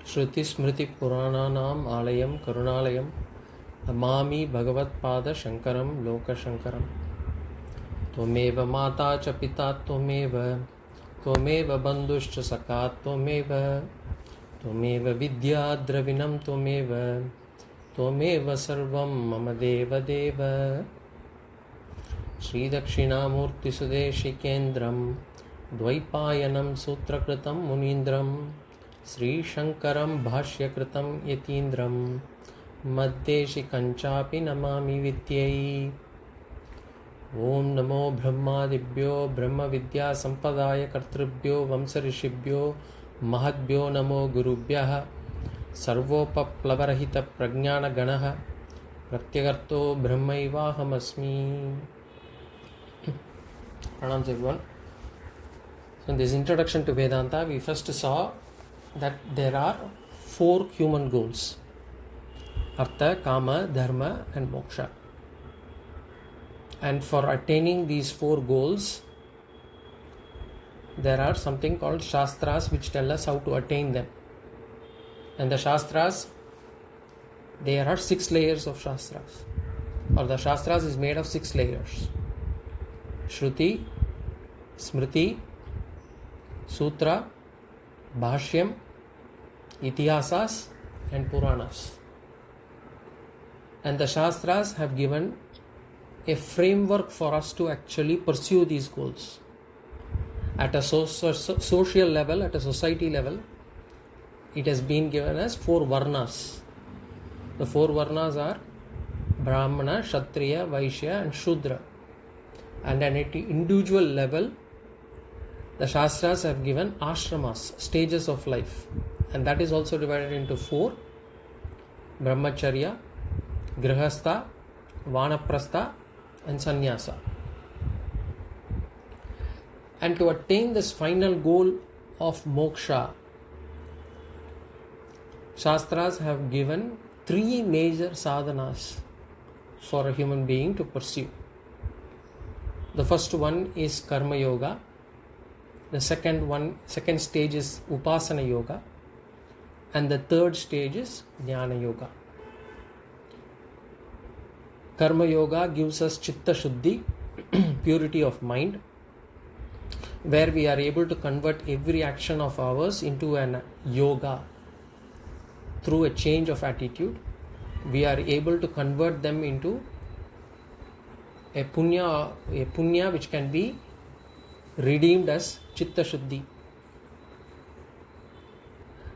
Shruti Smriti Purananam Alayam Karunalayam Namami Bhagavatpada Shankaram Loka Shankaram Tvameva Mata cha Pita Tvameva Tvameva Bandhuscha Sakha Tvameva Tvameva Vidya Dravinam Tvameva Tvameva Sarvam Mama Deva Deva Sri Dakshinamurti Sudeshikendram Dvaipayanam Sutrakritam Munindram Sri Shankaram Bhashyakritam Yatindram Maddeshi Kanchapi Namami Vidyai Om Namo Brahmadibhyo Brahma Vidya Sampadaya Kartribhyo Vamsarishibhyo Mahadbhyo Namo Gurubhyah Sarvopaplavarahita Pragnana Ganaha Pratyagarto Brahmaivahamasmi. Pranams everyone. So in this introduction to Vedanta, we first saw that there are 4 human goals: Artha, Kama, Dharma and Moksha. And for attaining these 4 goals, there are something called Shastras which tell us how to attain them. And the Shastras, there are 6 layers of Shastras, or the Shastras is made of 6 layers: Shruti, Smriti, Sutra, Bhashyam, Itihasas and Puranas. And the Shastras have given a framework for us to actually pursue these goals. At a social level, at a society level, it has been given as 4 Varnas. The 4 Varnas are Brahmana, Kshatriya, Vaishya and Shudra. And at an individual level, the Shastras have given ashramas, stages of life. And that is also divided into 4: Brahmacharya, Grihastha, Vanaprastha and Sannyasa. And to attain this final goal of moksha, Shastras have given 3 major sadhanas for a human being to pursue. The first one is Karma Yoga. The second stage is Upasana Yoga. And the third stage is Jnana Yoga. Karma Yoga gives us Chitta Shuddhi, purity of mind, where we are able to convert every action of ours into an yoga. Through a change of attitude, we are able to convert them into a punya which can be redeemed as Chitta Shuddhi.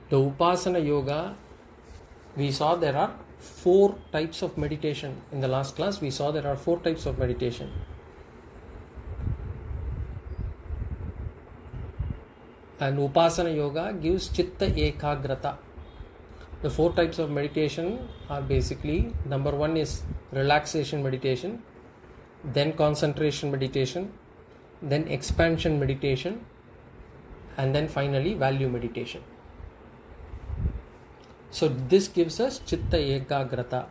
The Upasana Yoga, we saw there are 4 types of meditation. In the last class, we saw there are 4 types of meditation. And Upasana Yoga gives Chitta Ekagrata. The 4 types of meditation are basically, number 1 is relaxation meditation, then concentration meditation, then expansion meditation, and then finally value meditation. So this gives us Chitta Ekagrata.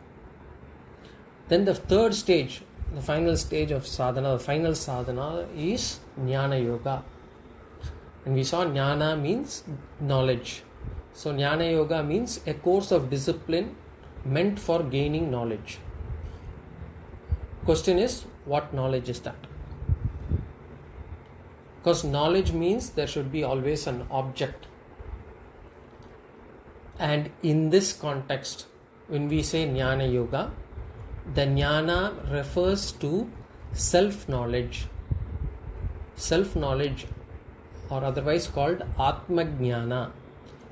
Then the third stage, the final stage of sadhana, the final sadhana is Jnana Yoga. And we saw Jnana means knowledge. So Jnana Yoga means a course of discipline meant for gaining knowledge. Question is, what knowledge is that? Because knowledge means there should be always an object. And in this context, when we say Jnana Yoga, the Jnana refers to self-knowledge. Self-knowledge, or otherwise called Atma Jnana,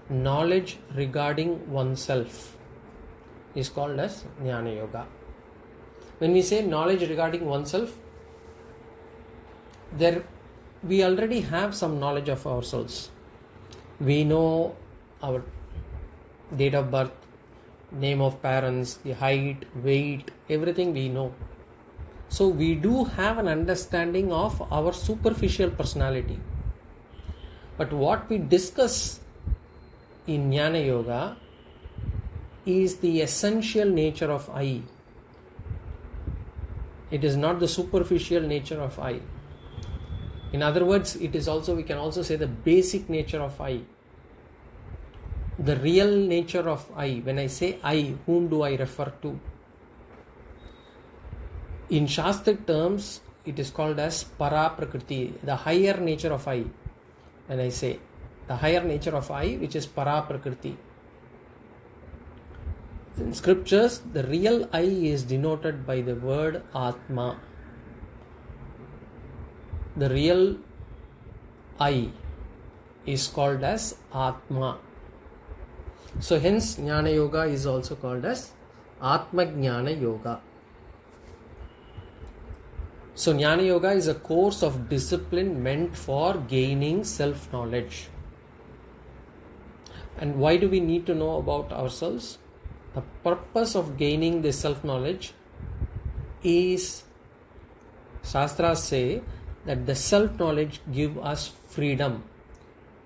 knowledge regarding oneself, is called as Jnana Yoga. When we say knowledge regarding oneself, we already have some knowledge of ourselves. We know our date of birth, name of parents, the height, weight, everything we know. So we do have an understanding of our superficial personality. But what we discuss in Jnana Yoga is the essential nature of I. It is not the superficial nature of I. In other words, it is also, we can also say, the basic nature of I. the real nature of I. When I say I, whom do I refer to? In Shastric terms, it is called as Para Prakriti, the higher nature of I. When I say the higher nature of I, which is Para Prakriti. In scriptures, the real I is denoted by the word Atma. The real I is called as Atma. So hence Jnana Yoga is also called as Atma Jnana Yoga. So Jnana Yoga is a course of discipline meant for gaining self-knowledge. And why do we need to know about ourselves? The purpose of gaining this self-knowledge is, Shastras say that the self-knowledge gives us freedom,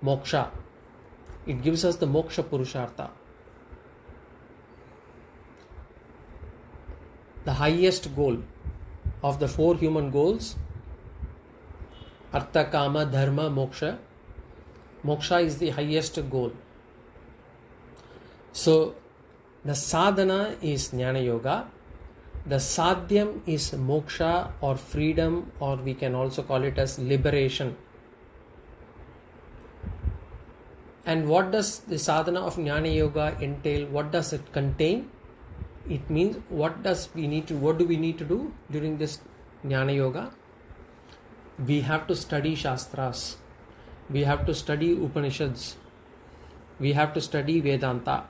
moksha. It gives us the moksha purushartha. The highest goal of the 4 human goals, Artha, Kama, Dharma, Moksha. Moksha is the highest goal. So, the sadhana is Jnana Yoga. The sadhyam is moksha or freedom, or we can also call it as liberation. And what does the sadhana of Jnana Yoga entail? What does it contain? It means what do we need to do during this Jnana Yoga? We have to study Shastras. We have to study Upanishads. We have to study Vedanta.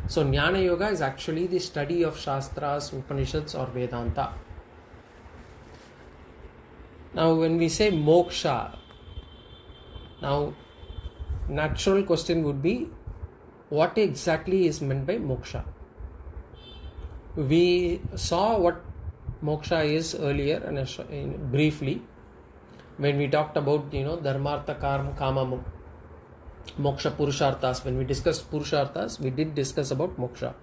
So Jnana Yoga is actually the study of Shastras, Upanishads or Vedanta. Now when we say moksha, now natural question would be, what exactly is meant by moksha? We saw what moksha is earlier and briefly when we talked about dharmartha kama moksha purusharthas. When we discussed purusharthas, we did discuss about moksha.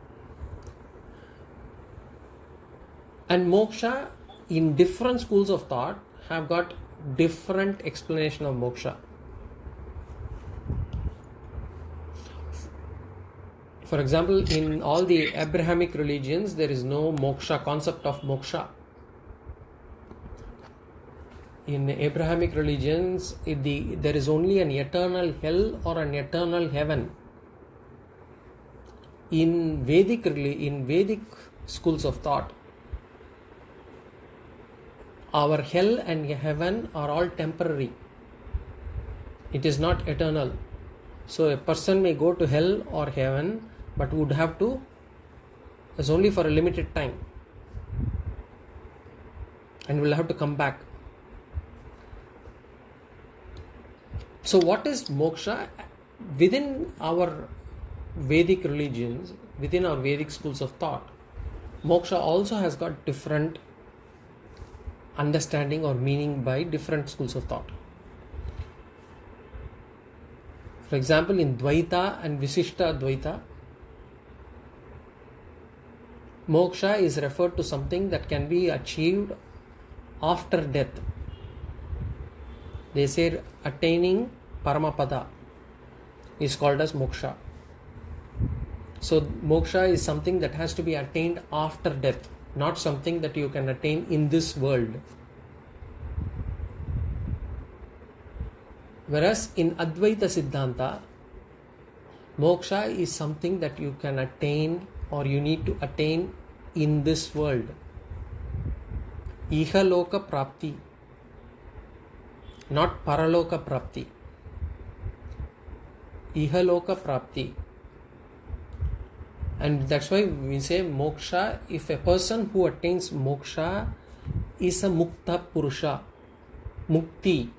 And moksha in different schools of thought have got different explanation of moksha. For example, in all the Abrahamic religions, there is no moksha, concept of moksha. In Abrahamic religions, there is only an eternal hell or an eternal heaven. In Vedic schools of thought, our hell and heaven are all temporary. It is not eternal. So a person may go to hell or heaven, but would have to, it's only for a limited time, and will have to come back. So what is moksha? Within our Vedic religions, within our Vedic schools of thought, moksha also has got different understanding or meaning by different schools of thought. For example, in Dvaita and Visishta Dvaita, moksha is referred to something that can be achieved after death. They say attaining Paramapada is called as moksha. So moksha is something that has to be attained after death, not something that you can attain in this world. Whereas in Advaita Siddhanta, moksha is something that you can attain or you need to attain in this world. Ihaloka prapti, not paraloka prapti. Ihaloka prapti. And that's why we say moksha, if a person who attains moksha is a mukta purusha, mukti.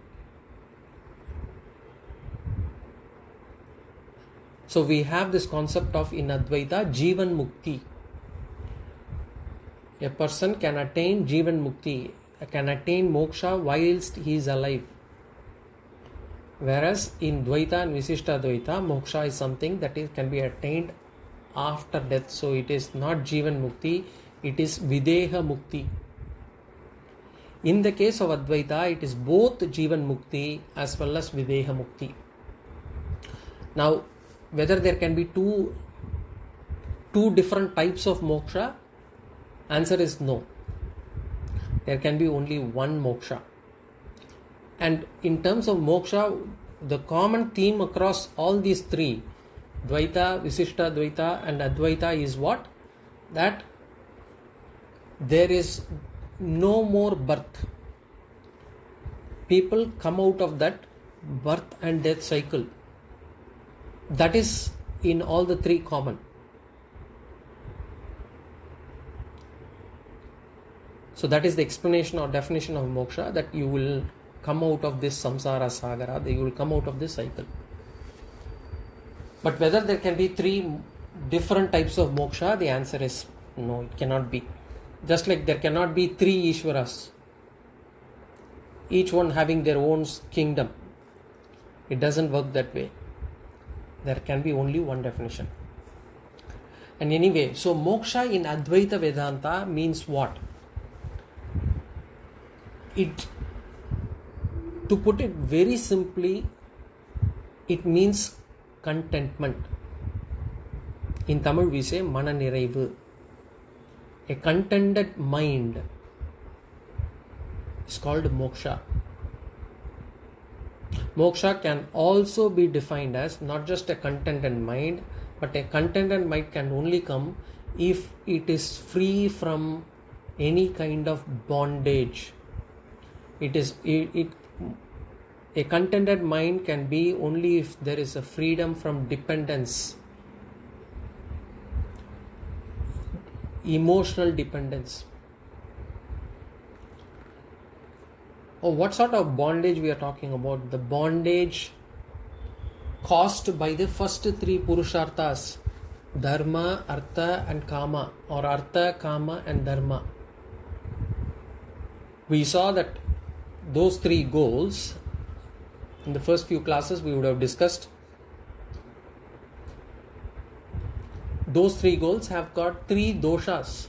So we have this concept of in Advaita Jivan Mukti. A person can attain Jivan Mukti, can attain moksha whilst he is alive. Whereas in Dvaita and Visishta Dvaita, moksha is something that can be attained after death. So it is not Jivan Mukti, it is Videha Mukti. In the case of Advaita, it is both Jivan Mukti as well as Videha Mukti. Now, whether there can be two different types of moksha, answer is no. There can be only one moksha. And in terms of moksha, the common theme across all these three, Dvaita, Visishta Dvaita and Advaita, is what? That there is no more birth. People come out of that birth and death cycle. That is in all the three common. So that is the explanation or definition of moksha, that you will come out of this samsara sagara, that you will come out of this cycle. But whether there can be three different types of moksha, the answer is no, it cannot be. Just like there cannot be three Ishwaras, each one having their own kingdom. It doesn't work that way. There can be only one definition. And anyway, so moksha in Advaita Vedanta means what? To put it very simply, it means contentment. In Tamil we say mananiraivu. A contented mind is called moksha. Moksha can also be defined as not just a contented mind, but a contented mind can only come if it is free from any kind of bondage. A contented mind can be only if there is a freedom from dependence, emotional dependence. Oh, what sort of bondage we are talking about? The bondage caused by the first three purusharthas, dharma, artha and kama, or artha, kama and dharma. We saw that those three goals in the first few classes we would have discussed. Those three goals have got three doshas.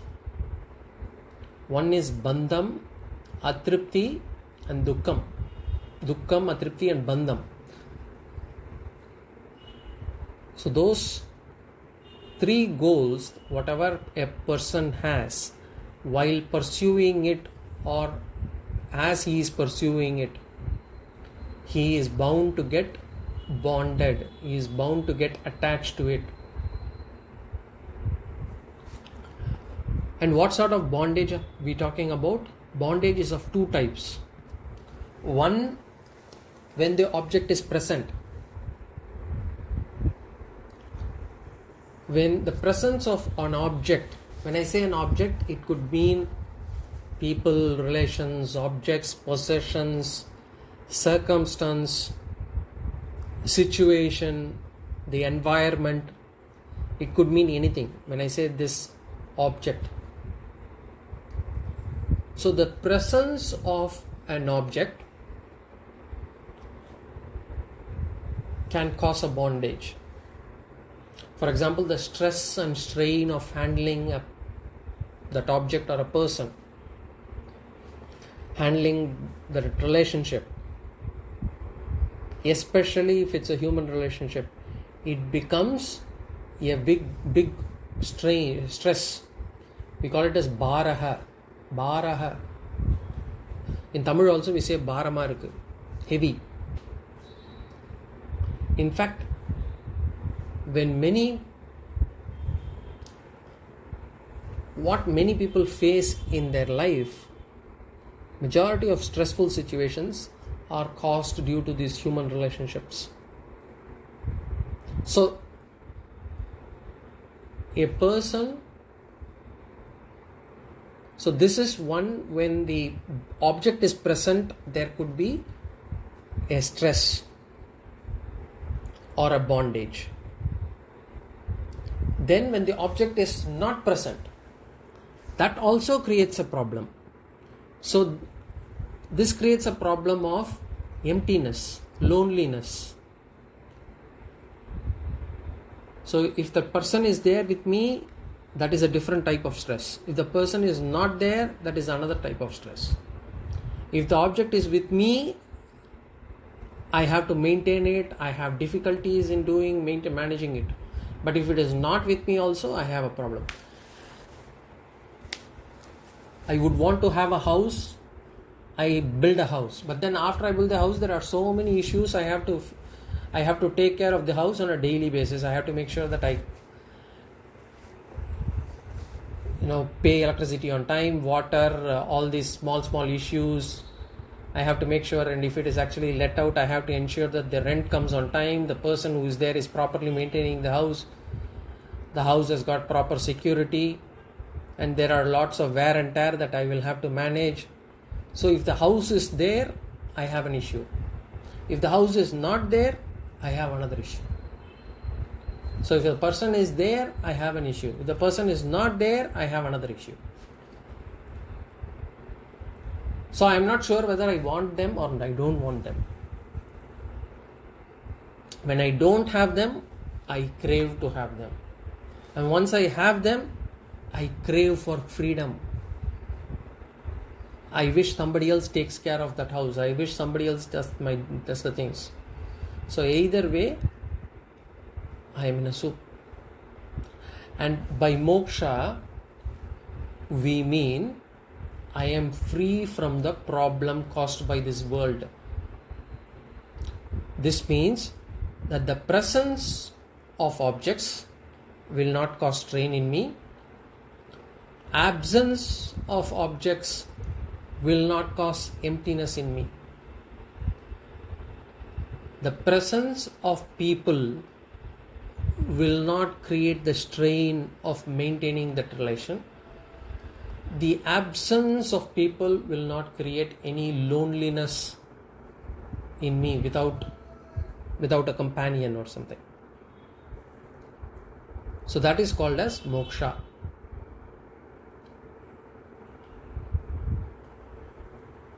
One is bandham, atripti and dukkham. Dukkham, atripti and bandham. So those three goals, whatever a person has while pursuing it, or as he is pursuing it, he is bound to get bonded. He is bound to get attached to it. And what sort of bondage are we talking about? Bondage is of two types. One, when the object is present. When the presence of an object, when I say an object, it could mean people, relations, objects, possessions, circumstance, situation, the environment. It could mean anything when I say this object. So the presence of an object can cause a bondage. For example, the stress and strain of handling that object or a person, handling the relationship, especially if it's a human relationship, it becomes a big strain, stress. We call it as baraha. Baraha. In Tamil also we say barama irukku, heavy. In fact, what many people face in their life, majority of stressful situations are caused due to these human relationships. So a person, so this is one, when the object is present, there could be a stress or a bondage. Then when the object is not present, that also creates a problem. So this creates a problem of emptiness, loneliness. So if the person is there with me, that is a different type of stress. If the person is not there, that is another type of stress. If the object is with me, I have to maintain it. I have difficulties in managing it. But if it is not with me also, I have a problem. I would want to have a house. I build a house, but then after I build the house, there are so many issues. I have to take care of the house on a daily basis. I have to make sure that I pay electricity on time, water, all these small issues. I have to make sure, and if it is actually let out, I have to ensure that the rent comes on time, the person who is there is properly maintaining the house has got proper security, and there are lots of wear and tear that I will have to manage. So if the house is there, I have an issue. If the house is not there, I have another issue. So if the person is there, I have an issue. If the person is not there, I have another issue. So I am not sure whether I want them or I don't want them. When I don't have them, I crave to have them. And once I have them, I crave for freedom. I wish somebody else takes care of that house. I wish somebody else does the things. So either way, I am in a soup. And by moksha, we mean I am free from the problem caused by this world. This means that the presence of objects will not cause strain in me. Absence of objects will not cause emptiness in me. The presence of people will not create the strain of maintaining that relation. The absence of people will not create any loneliness in me without a companion or something. So that is called as moksha.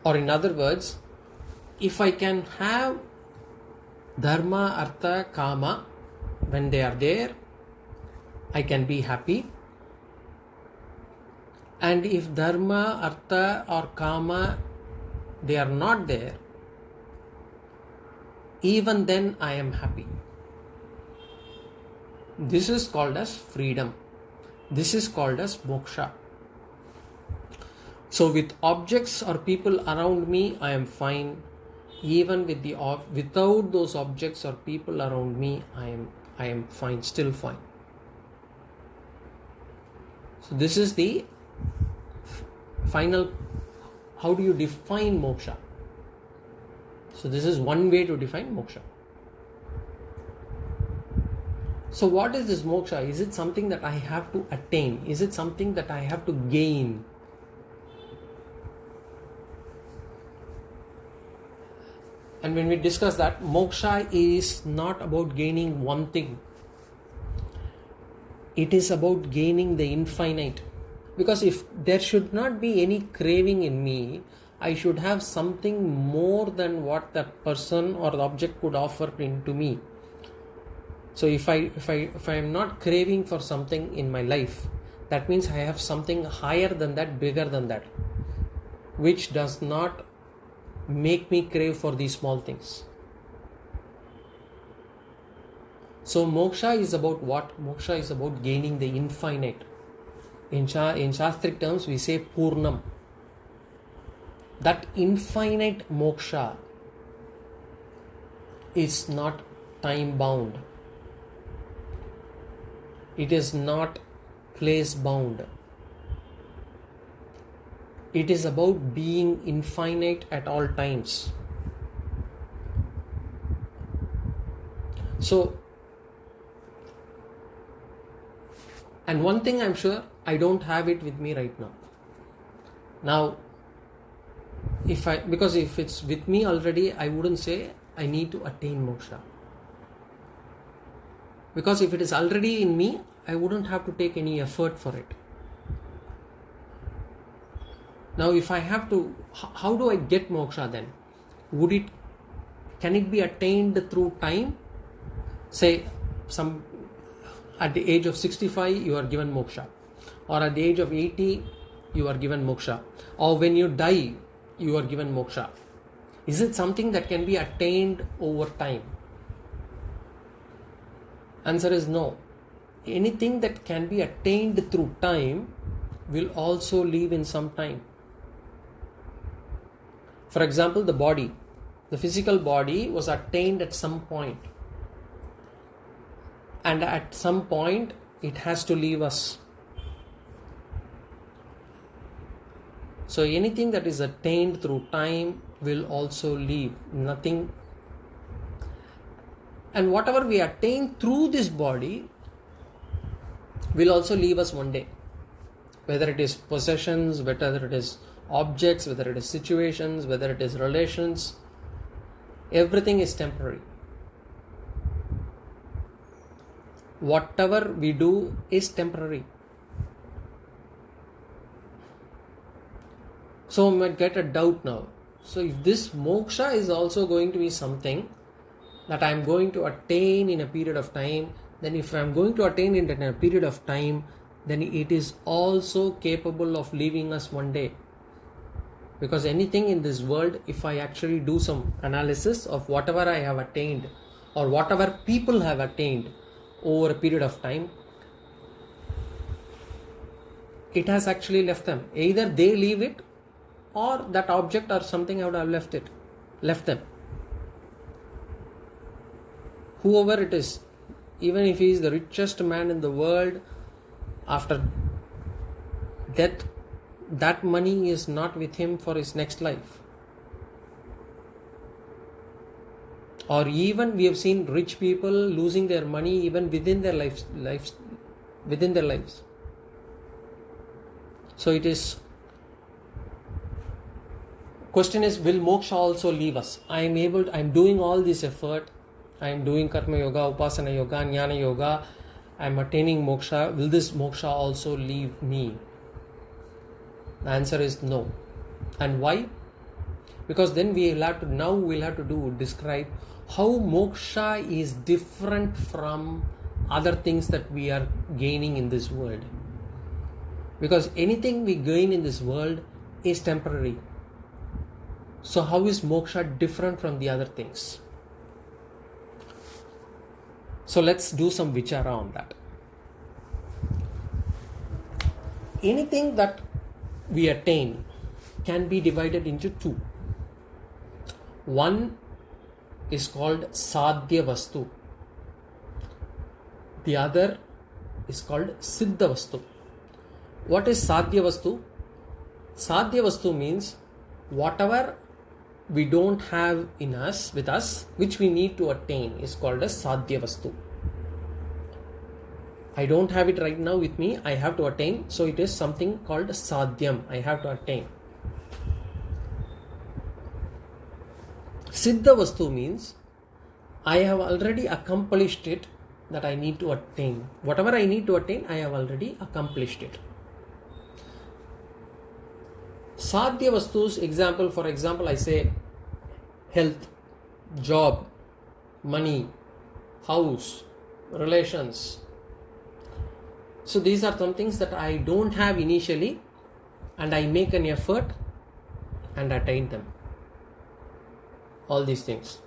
Or in other words, if I can have dharma, artha, kama, when they are there, I can be happy. And if dharma, artha or kama, they are not there, even then I am happy. This is called as freedom. This is called as moksha. So with objects or people around me, I am fine. Even without those objects or people around me, I am fine, still fine. So this is the final. How do you define moksha? So this is one way to define moksha. So what is this moksha? Is it something that I have to attain? Is it something that I have to gain? And when we discuss that, moksha is not about gaining one thing. It is about gaining the infinite. Because if there should not be any craving in me, I should have something more than what that person or the object could offer to me. So if I am not craving for something in my life, that means I have something higher than that, bigger than that, which does not make me crave for these small things. So moksha is about what? Moksha is about gaining the infinite. In Shastric terms, we say Purnam. That infinite moksha is not time bound. It is not place bound. It is about being infinite at all times. So, and one thing I'm sure, I don't have it with me right now. Now, because if it's with me already, I wouldn't say I need to attain moksha. Because if it is already in me, I wouldn't have to take any effort for it. Now, if I have to, how do I get moksha then? Can it be attained through time? Say, at the age of 65, you are given moksha. Or at the age of 80, you are given moksha. Or when you die, you are given moksha. Is it something that can be attained over time? Answer is no. Anything that can be attained through time will also leave in some time. For example, the body, the physical body was attained at some point, and at some point it has to leave us. So anything that is attained through time will also leave. Nothing. And whatever we attain through this body will also leave us one day. Whether it is possessions, whether it is objects, whether it is situations, whether it is relations, everything is temporary. Whatever we do is temporary. So we might get a doubt now. So if this moksha is also going to be something that I am going to attain in a period of time, then if I am going to attain it in a period of time, then it is also capable of leaving us one day. Because anything in this world, if I actually do some analysis of whatever I have attained or whatever people have attained over a period of time, it has actually left them. Either they leave it, or that object or something would have left them. Whoever it is, even if he is the richest man in the world, after death, that money is not with him for his next life. Or even we have seen rich people losing their money even within their lives. So it is. Question is, will moksha also leave us? I am doing all this effort. I am doing karma yoga, upasana yoga, jnana yoga. I am attaining moksha. Will this moksha also leave me? The answer is no. And why? Because then we'll have to describe how moksha is different from other things that we are gaining in this world. Because anything we gain in this world is temporary. So how is moksha different from the other things? So let's do some vichara on that. Anything that we attain can be divided into two. One is called sadhya vastu. The other is called siddha vastu. What is sadhya vastu? Sadhya vastu means whatever we don't have with us, which we need to attain, is called as sadhya vastu. I don't have it right now with me, I have to attain, so it is something called sadhyam, I have to attain. Siddha vastu means I have already accomplished it, that I need to attain. Whatever I need to attain, I have already accomplished it. Sadhya vastus, for example, I say health, job, money, house, relations. So these are some things that I don't have initially, and I make an effort and attain them. All these things,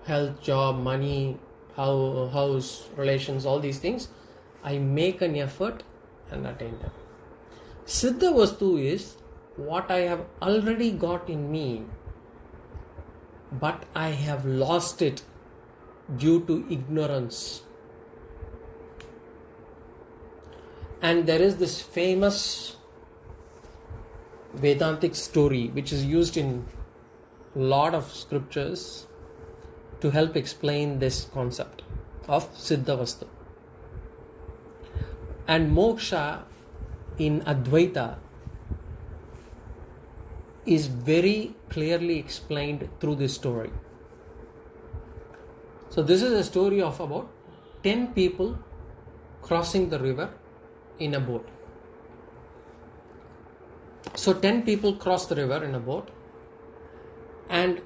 health, job, money, house, relations, all these things, I make an effort and attain them. Siddha vastu is what I have already got in me, but I have lost it due to ignorance. And there is this famous Vedantic story which is used in a lot of scriptures to help explain this concept of Siddha Vastu. And moksha in Advaita is very clearly explained through this story. So this is a story of about 10 people crossing the river in a boat. So 10 people cross the river in a boat, and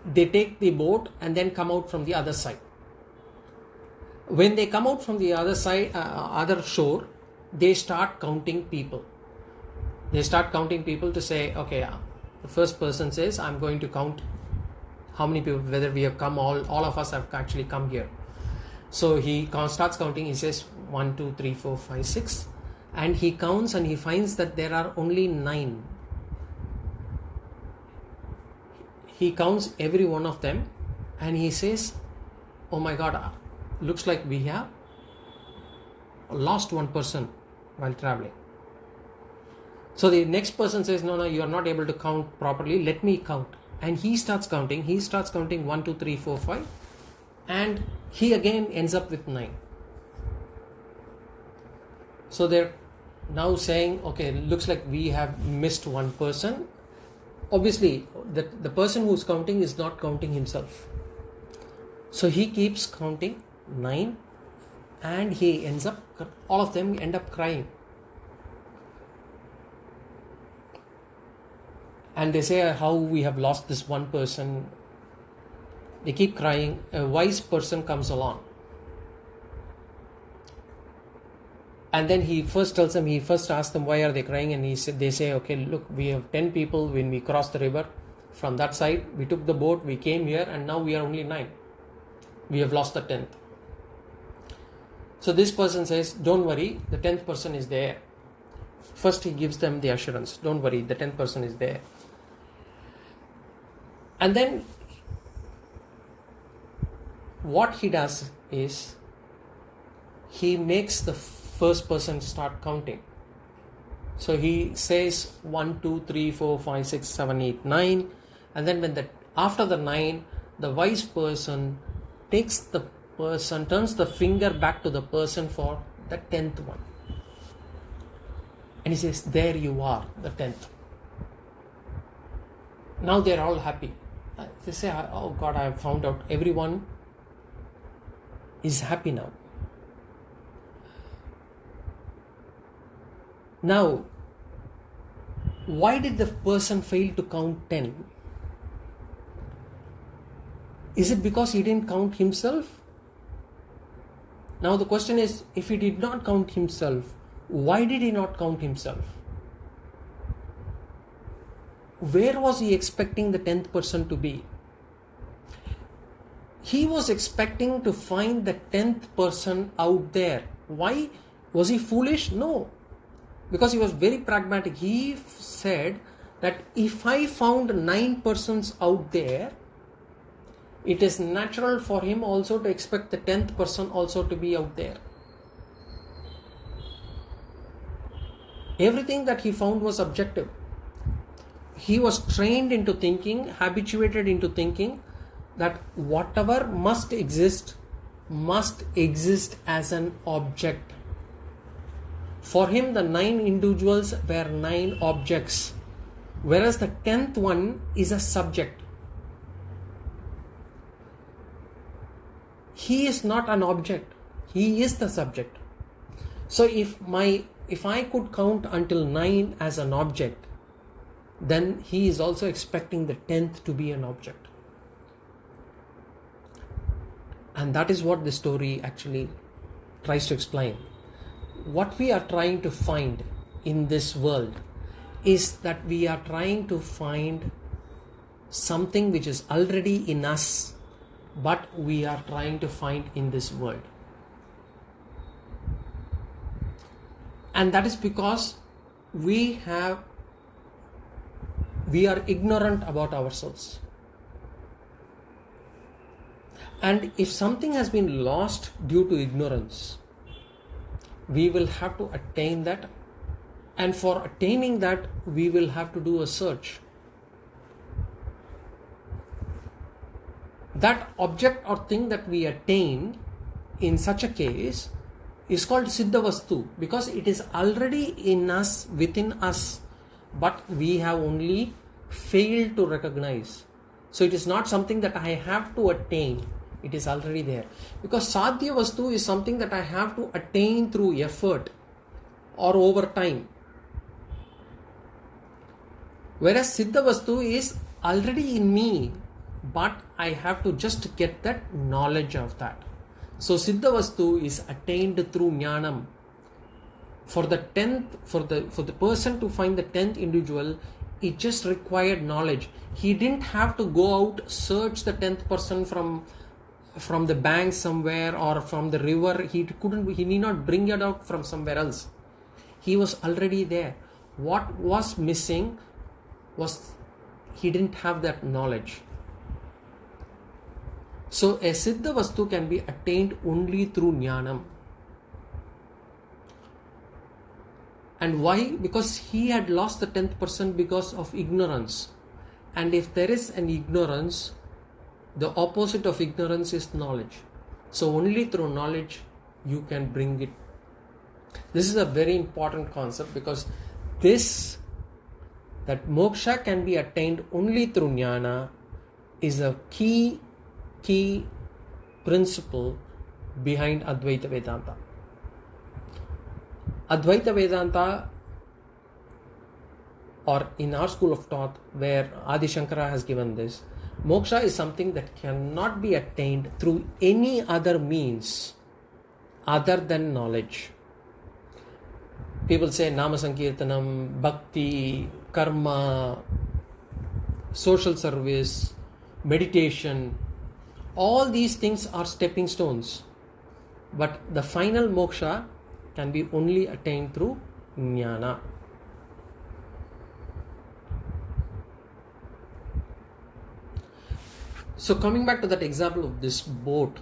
they take the boat and then come out from the other side. When they come out from the other side, other shore, they start counting people. They start counting people to say, okay, The first person says, I'm going to count how many people, whether we have come, all of us have actually come here. So he starts counting. He says 1, 2, 3, 4, 5, 6, and he counts and he finds that there are only 9. He counts every one of them and he says, oh my God, looks like we have lost one person while traveling. So the next person says, no, you are not able to count properly, let me count. And he starts counting 1, 2, 3, 4, 5, and he again ends up with 9. So they're now saying, okay, looks like we have missed one person. Obviously, the person who's counting is not counting himself. So he keeps counting 9, and he ends up, all of them end up crying. And they say how we have lost this one person. They keep crying. A wise person comes along. And then he first tells them, he first asks them why are they crying, and they say, okay, look, we have 10 people when we crossed the river from that side. We took the boat, we came here, and now we are only 9. We have lost the 10th. So this person says, don't worry, the 10th person is there. First he gives them the assurance, don't worry, the 10th person is there. And then what he does is he makes the first person start counting. So he says 1, 2, 3, 4, 5, 6, 7, 8, 9, and then after the 9, the wise person turns the finger back to the person for the 10th one. And he says, there you are, the 10th. Now they're all happy. They say, oh God, I have found out. Everyone is happy now. Now, why did the person fail to count 10? Is it because he didn't count himself? Now the question is, if he did not count himself, why did he not count himself? Where was he expecting the 10th person to be? He was expecting to find the 10th person out there. Why? Was he foolish? No. Because he was very pragmatic. He said that if I found 9 persons out there, it is natural for him also to expect the 10th person also to be out there. Everything that he found was objective. He was trained into thinking, habituated into thinking that whatever must exist as an object. For him, the 9 individuals were 9 objects, whereas the 10th one is a subject. He is not an object. He is the subject. So if I could count until 9 as an object, then he is also expecting the 10th to be an object. And that is what the story actually tries to explain. What we are trying to find in this world is that we are trying to find something which is already in us, but we are trying to find in this world. And that is because we are ignorant about ourselves. And if something has been lost due to ignorance, we will have to attain that. And for attaining that, we will have to do a search. That object or thing that we attain in such a case is called Siddha Vastu, because it is already in us, within us, but we have only failed to recognize. So it is not something that I have to attain. It is already there. Because Sadhya Vastu is something that I have to attain through effort or over time. Whereas Siddha Vastu is already in me, but I have to just get that knowledge of that. So Siddha Vastu is attained through Jnanam. For the 10th, for the person to find the 10th individual, it just required knowledge. He didn't have to go out, search the 10th person from the bank somewhere or from the river. He need not bring it out from somewhere else. He was already there. What was missing was he didn't have that knowledge. So a Siddha Vastu can be attained only through Jnanam. And why? Because he had lost the 10th person because of ignorance. And if there is an ignorance, the opposite of ignorance is knowledge. So only through knowledge you can bring it. This is a very important concept, because that moksha can be attained only through jnana is a key principle behind Advaita Vedanta. Advaita Vedanta, or in our school of thought where Adi Shankara has given this, moksha is something that cannot be attained through any other means other than knowledge. People say Nama Sankirtanam, Bhakti, Karma, social service, meditation. All these things are stepping stones. But the final moksha can be only attained through jnana. So coming back to that example of this boat,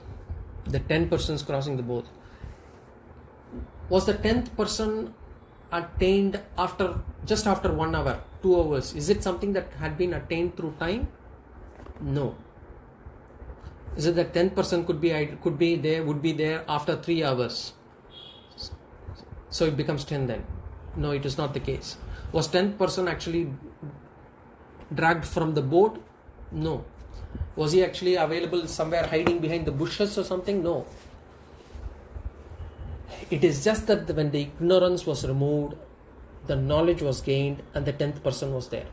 the 10 persons crossing the boat. Was the 10th person attained just after 1 hour, 2 hours? Is it something that had been attained through time? No. Is it that 10th person would be there after 3 hours? So it becomes 10 then. No, it is not the case. Was 10th person actually dragged from the boat? No. Was he actually available somewhere hiding behind the bushes or something? No. It is just that when the ignorance was removed, the knowledge was gained and the 10th person was there.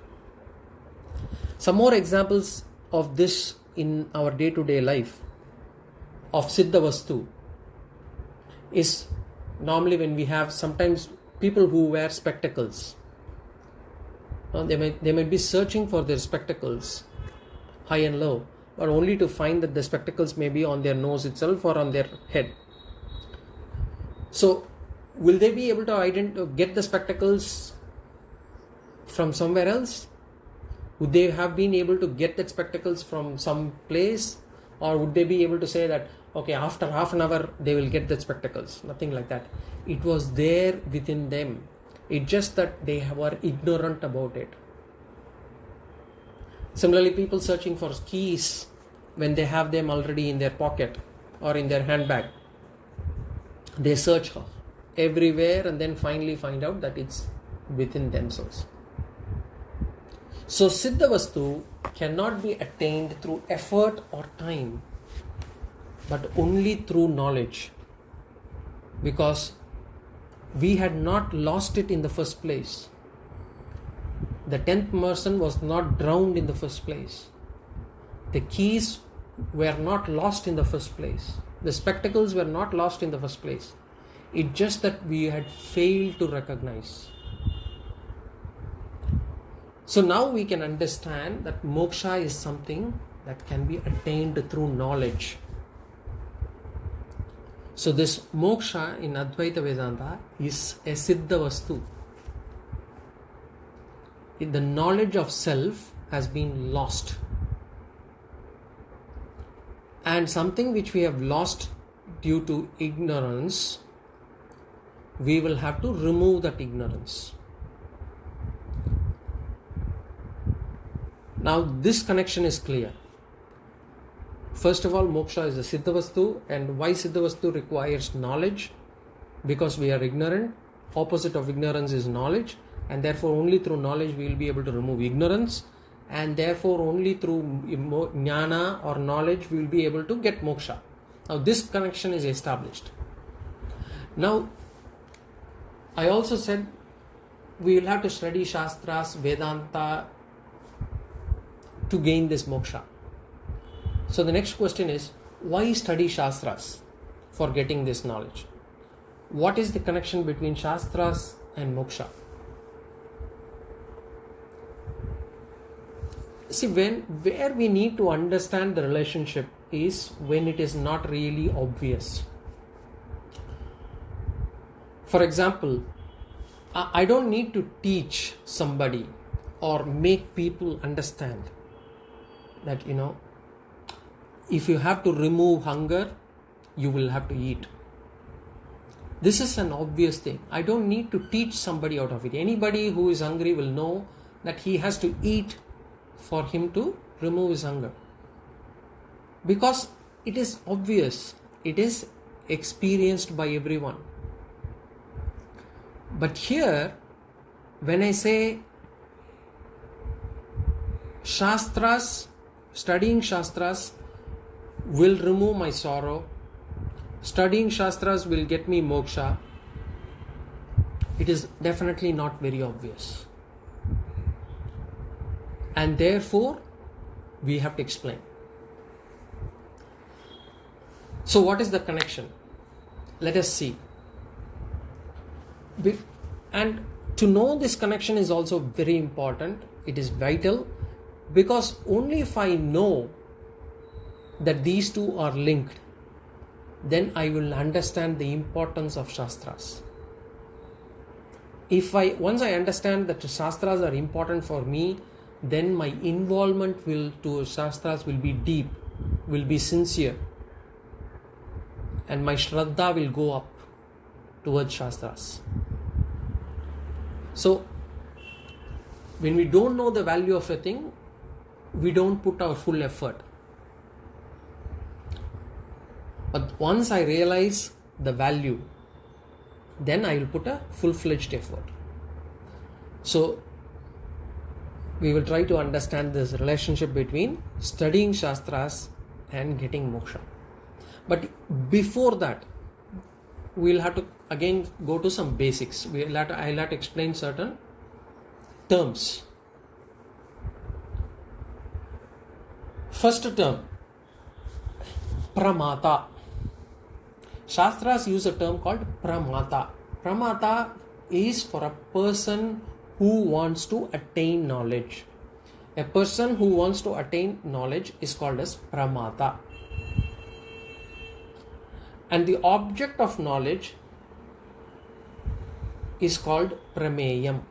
Some more examples of this in our day-to-day life of Siddha Vastu is normally when we have sometimes people who wear spectacles. They might be searching for their spectacles high and low, but only to find that the spectacles may be on their nose itself or on their head. So will they be able to get the spectacles from somewhere else? Would they have been able to get the spectacles from some place? Or would they be able to say that, okay, after half an hour they will get the spectacles? Nothing like that. It was there within them. It's just that they were ignorant about it. Similarly, people searching for keys when they have them already in their pocket or in their handbag. They search everywhere and then finally find out that it's within themselves. So Siddha Vastu cannot be attained through effort or time, but only through knowledge, because we had not lost it in the first place. The 10th person was not drowned in the first place. The keys were not lost in the first place. The spectacles were not lost in the first place. It's just that we had failed to recognize. So now we can understand that moksha is something that can be attained through knowledge. So this moksha in Advaita Vedanta is a Siddha Vastu. The knowledge of self has been lost. And something which we have lost due to ignorance, we will have to remove that ignorance. Now this connection is clear. First of all, moksha is a Siddha Vastu, and why Siddha Vastu requires knowledge? Because we are ignorant. Opposite of ignorance is knowledge, and therefore only through knowledge we will be able to remove ignorance, and therefore only through jnana or knowledge we will be able to get moksha. Now this connection is established. Now I also said we will have to study Shastras, Vedanta to gain this moksha. So the next question is, why study Shastras for getting this knowledge? What is the connection between Shastras and moksha? See, where we need to understand the relationship is when it is not really obvious. For example, I don't need to teach somebody or make people understand that, if you have to remove hunger, you will have to eat. This is an obvious thing. I don't need to teach somebody out of it. Anybody who is hungry will know that he has to eat for him to remove his hunger. Because it is obvious. It is experienced by everyone. But here, when I say Shastras, studying Shastras will remove my sorrow, studying Shastras will get me moksha, it is definitely not very obvious. And therefore, we have to explain. So what is the connection? Let us see. And to know this connection is also very important. It is vital, because only if I know that these two are linked, then I will understand the importance of Shastras. Once I understand that Shastras are important for me, then my involvement to Shastras will be deep, will be sincere, and my Shraddha will go up towards Shastras. So, when we don't know the value of a thing, we don't put our full effort. But once I realize the value, then I will put a full-fledged effort. So, we will try to understand this relationship between studying Shastras and getting moksha. But before that, we'll have to again go to some basics. I'll have to explain certain terms. First term, pramata. Shastras use a term called pramata. Pramata is for a person who wants to attain knowledge. A person who wants to attain knowledge is called as pramata. And the object of knowledge is called prameyam.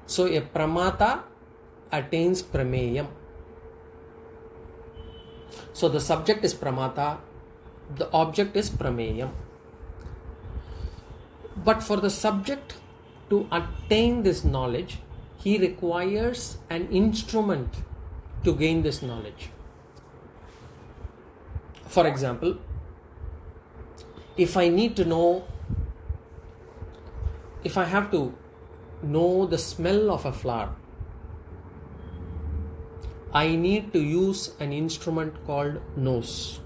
So a pramata attains prameyam. So the subject is pramata, the object is prameyam. But for the subject to attain this knowledge, he requires an instrument to gain this knowledge. For example, if I have to know the smell of a flower, I need to use an instrument called nose.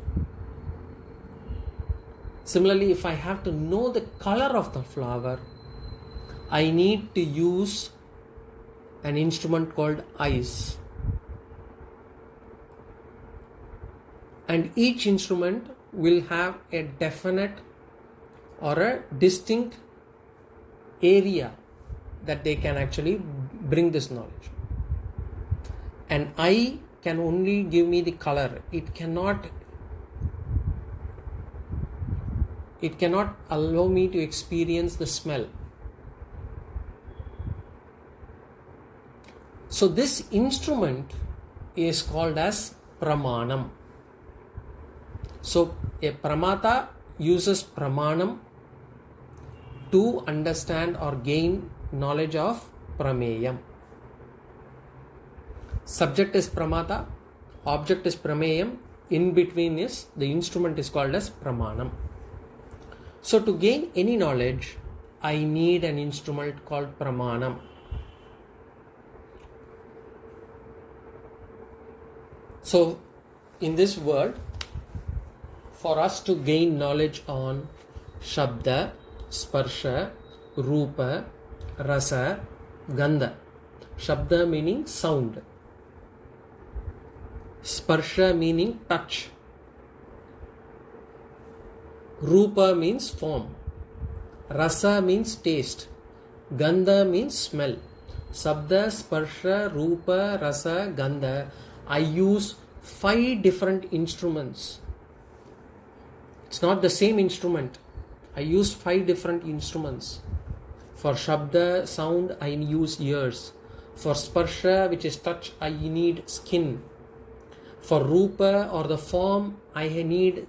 Similarly, if I have to know the color of the flower, I need to use an instrument called eyes. And each instrument will have a definite or a distinct area that they can actually bring this knowledge. An eye can only give me the color. It cannot allow me to experience the smell. So this instrument is called as pramanam. So a pramata uses pramanam to understand or gain knowledge of prameyam. Subject is pramata, object is prameyam, in between is the instrument is called as pramanam. So to gain any knowledge, I need an instrument called pramanam. So in this world, for us to gain knowledge on Shabda, Sparsha, Rupa, Rasa, Gandha. Shabda meaning sound. Sparsha meaning touch. Rupa means form. Rasa means taste. Gandha means smell. Sabda, Sparsha, Rupa, Rasa, Gandha. I use 5 different instruments. It's not the same instrument. I use 5 different instruments. For Shabda, sound, I use ears. For Sparsha, which is touch, I need skin. For Rupa or the form, I need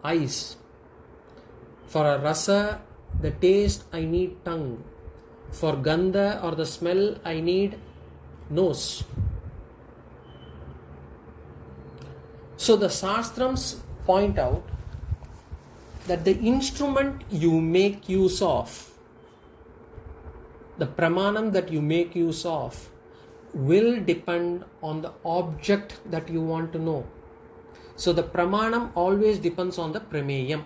eyes. For a Rasa, the taste, I need tongue. For Gandha or the smell, I need nose. So the Shastrams point out that the instrument you make use of, the pramanam that you make use of, will depend on the object that you want to know. So the pramanam always depends on the prameyam.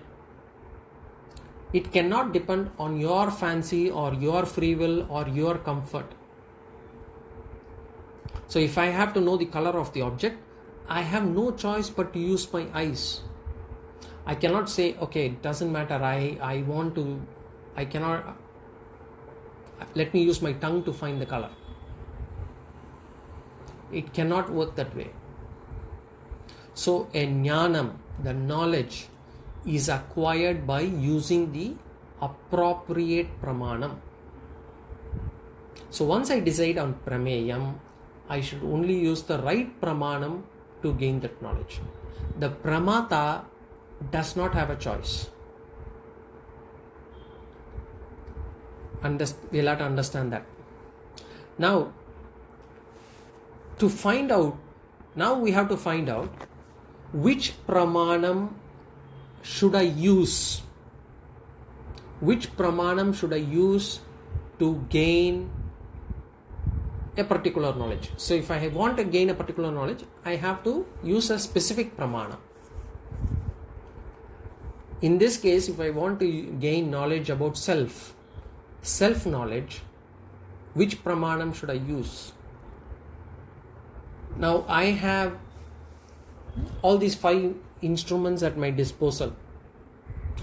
It cannot depend on your fancy or your free will or your comfort. So if I have to know the color of the object, I have no choice but to use my eyes. I cannot say, okay, it doesn't matter, let me use my tongue to find the color. It cannot work that way. So a jnanam, the knowledge, is acquired by using the appropriate pramanam. So once I decide on prameyam, I should only use the right pramanam to gain that knowledge. The pramata does not have a choice. We'll have to understand that. Now, we have to find out which pramanam should I use. Which pramanam should I use to gain a particular knowledge? So if I want to gain a particular knowledge, I have to use a specific pramana. In this case, if I want to gain knowledge about self-knowledge, which pramanam should I use? Now I have all these 5 instruments at my disposal.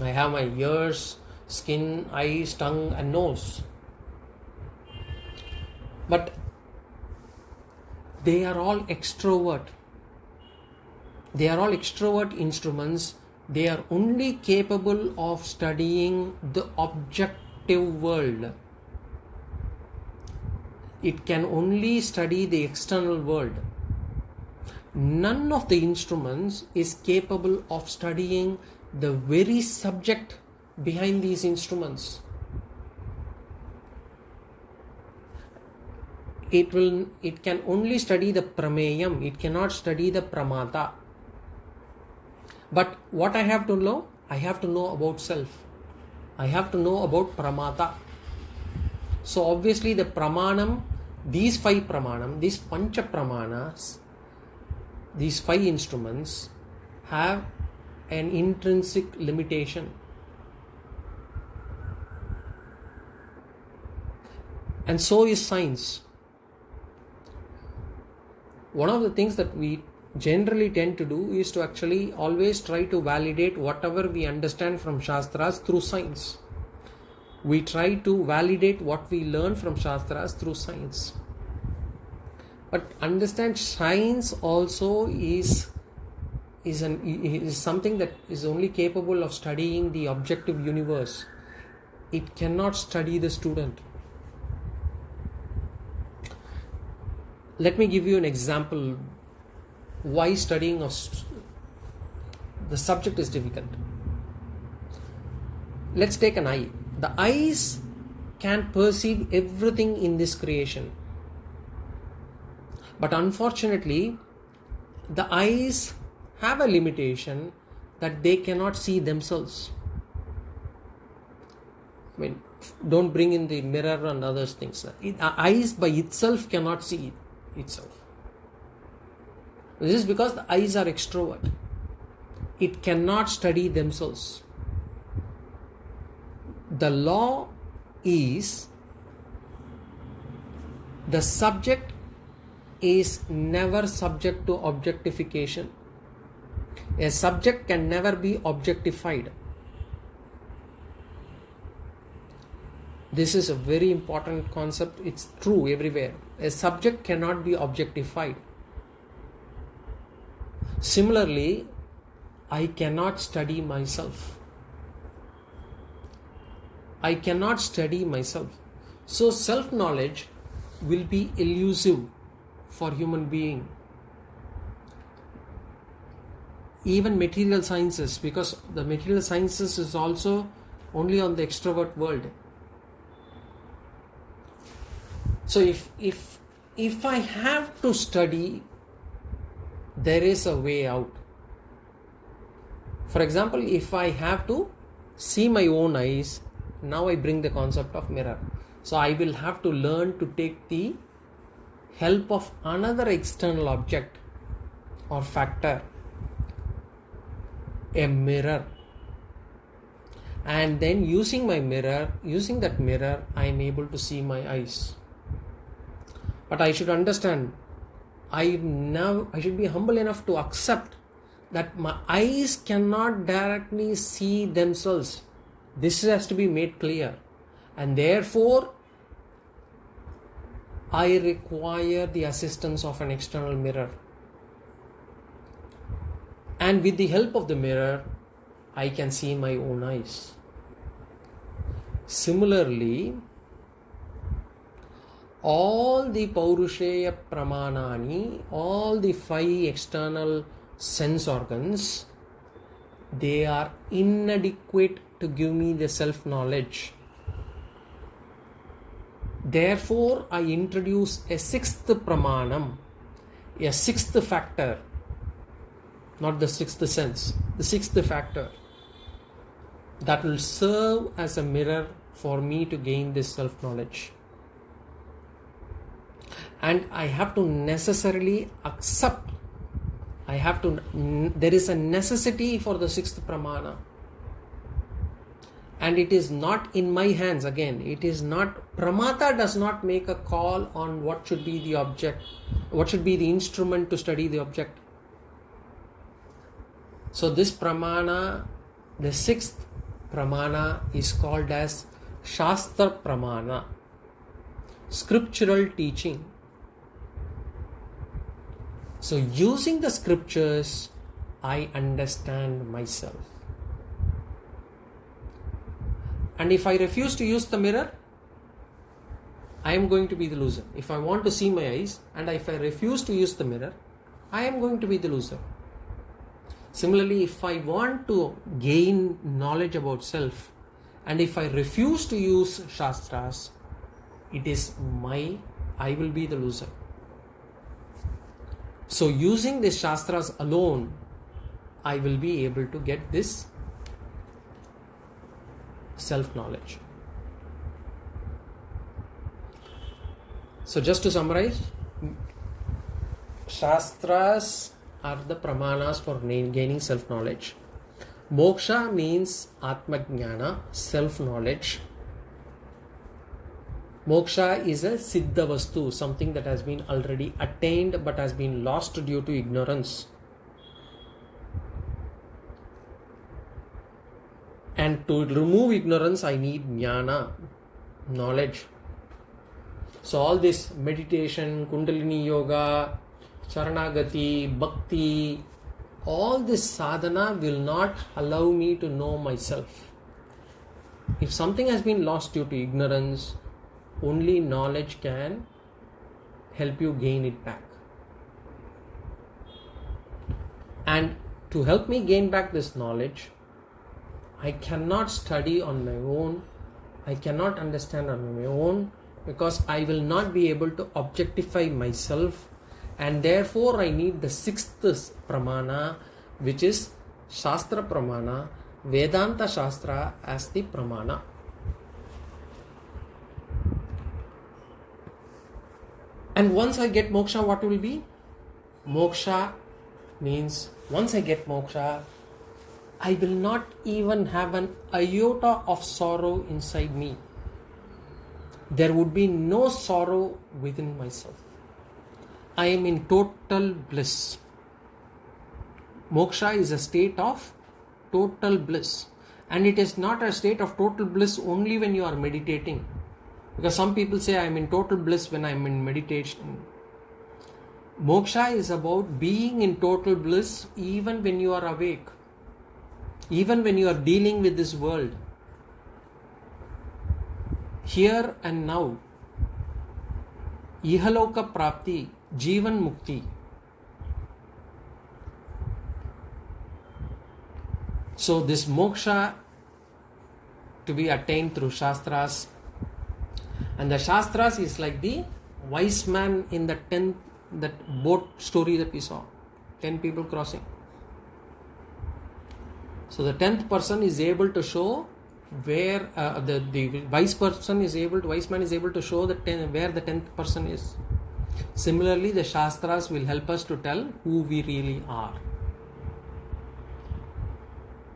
I have my ears, skin, eyes, tongue and nose. But they are all extrovert. They are all extrovert instruments. They are only capable of studying the objective world. It can only study the external world. None of the instruments is capable of studying the very subject behind these instruments. It can only study the prameyam. It cannot study the pramata. But what I have to know? I have to know about self. I have to know about pramata. So obviously the pramanam, these 5 pramanam, these pancha pramanas, these 5 instruments have an intrinsic limitation. And so is science. One of the things that we generally tend to do is to actually always try to validate whatever we understand from Shastras through science. We try to validate what we learn from Shastras through science. But understand, science also is something that is only capable of studying the objective universe. It cannot study the student. Let me give you an example why studying the subject is difficult. Let's take an eye. The eyes can perceive everything in this creation. But unfortunately, the eyes have a limitation that they cannot see themselves. I mean, don't bring in the mirror and other things. Eyes by itself cannot see itself. This is because the eyes are extrovert. It cannot study themselves. The law is the subject is never subject to objectification. A subject can never be objectified. This is a very important concept. It's true everywhere. A subject cannot be objectified. Similarly, I cannot study myself. I cannot study myself. So self-knowledge will be elusive for human being. Even material sciences, because the material sciences is also only on the extrovert world. So if I have to study, there is a way out. For example, if I have to see my own eyes, now I bring the concept of mirror. So I will have to learn to take the help of another external object or factor, a mirror. And then using that mirror, I am able to see my eyes. But I should understand, I should be humble enough to accept that my eyes cannot directly see themselves. This has to be made clear. And therefore, I require the assistance of an external mirror. And with the help of the mirror, I can see my own eyes. Similarly, all the Paurusheya Pramanani, all the 5 external sense organs, they are inadequate to give me the self-knowledge. Therefore, I introduce a 6th Pramanam, a 6th factor, not the 6th sense, the 6th factor that will serve as a mirror for me to gain this self-knowledge. And I have to necessarily accept, there is a necessity for the 6th Pramana. And it is not in my hands. Again, it is not, Pramata does not make a call on what should be the object, what should be the instrument to study the object. So this Pramana, the 6th Pramana is called as Shastra Pramana, scriptural teaching. So using the scriptures, I understand myself. And if I refuse to use the mirror, I am going to be the loser. If I want to see my eyes and if I refuse to use the mirror, I am going to be the loser. Similarly, if I want to gain knowledge about self and if I refuse to use Shastras, I will be the loser. So using the Shastras alone, I will be able to get this self-knowledge. So just to summarize, Shastras are the pramanas for gaining self-knowledge. Moksha means Atmajnana, self-knowledge. Moksha is a Siddha Vastu, something that has been already attained but has been lost due to ignorance. And to remove ignorance, I need Jnana, knowledge. So all this meditation, Kundalini Yoga, Sharanagati, Bhakti, all this sadhana will not allow me to know myself. If something has been lost due to ignorance, only knowledge can help you gain it back. And to help me gain back this knowledge, I cannot study on my own, I cannot understand on my own, because I will not be able to objectify myself, and therefore I need the 6th Pramana, which is Shastra Pramana, Vedanta Shastra as the Pramana. And once I get moksha, what will be? Moksha means once I get moksha, I will not even have an iota of sorrow inside me. There would be no sorrow within myself. I am in total bliss. Moksha is a state of total bliss. And it is not a state of total bliss only when you are meditating. Because some people say I am in total bliss when I am in meditation. Moksha is about being in total bliss even when you are awake, even when you are dealing with this world, here and now. Ihaloka prapti, Jivan mukti. So this moksha to be attained through Shastras. And the Shastras is like the wise man in the 10th, that boat story that we saw. 10 people crossing. So the 10th person is able to show where the wise man is able to show where the 10th person is. Similarly, the Shastras will help us to tell who we really are.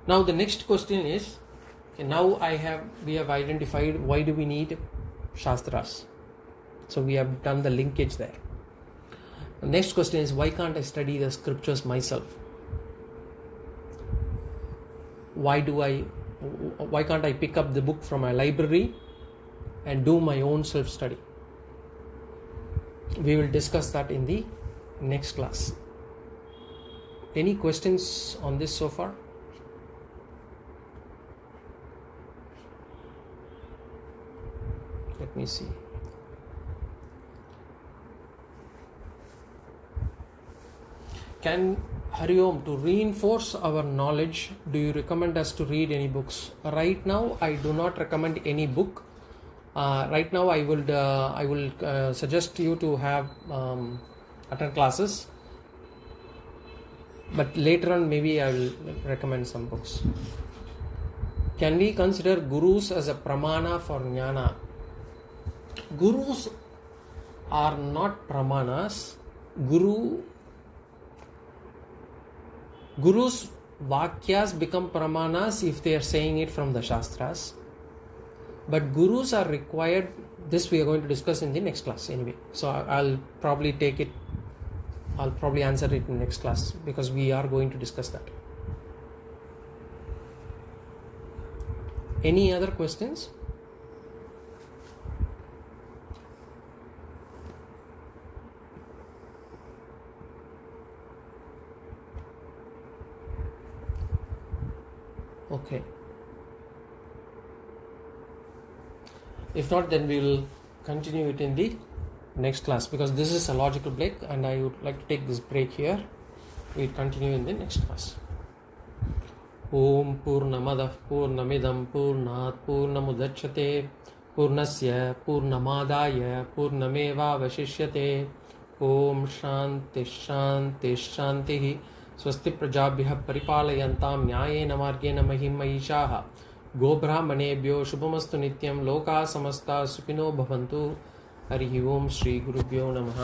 Now the next question is, now we have identified why do we need Shastras. So we have done the linkage there. The next question is, why can't I study the scriptures myself? Why can't I pick up the book from my library and do my own self-study? We will discuss that in the next class. Any questions on this so far? Let me see. Can Hari Om, to reinforce our knowledge, do you recommend us to read any books? Right now, I do not recommend any book. Right now, I will suggest you to have attend classes. But later on, maybe I will recommend some books. Can we consider gurus as a pramana for jnana? Gurus are not pramanas. Guru's vakyas become pramanas if they are saying it from the Shastras. But gurus are required, this we are going to discuss in the next class anyway. So I'll probably answer it in the next class because we are going to discuss that. Any other questions? Okay. If not, then we will continue it in the next class because this is a logical break and I would like to take this break here. We will continue in the next class. Om Purnamadah Purnamidam Purnat Purnamudachyate Purnasya Purnamadaya Purnameva Vashishyate. Om Shanti Shanti Shanti. स्वस्ति प्रजाभ्यः परिपालयन्तां न्यायेन मार्गेण महिं महिषाः गोब्राह्मणेभ्यो शुभमस्तु नित्यं लोकाः समस्ताः सुखिनो भवन्तु. हरिः ओम श्री गुरुभ्यो नमः.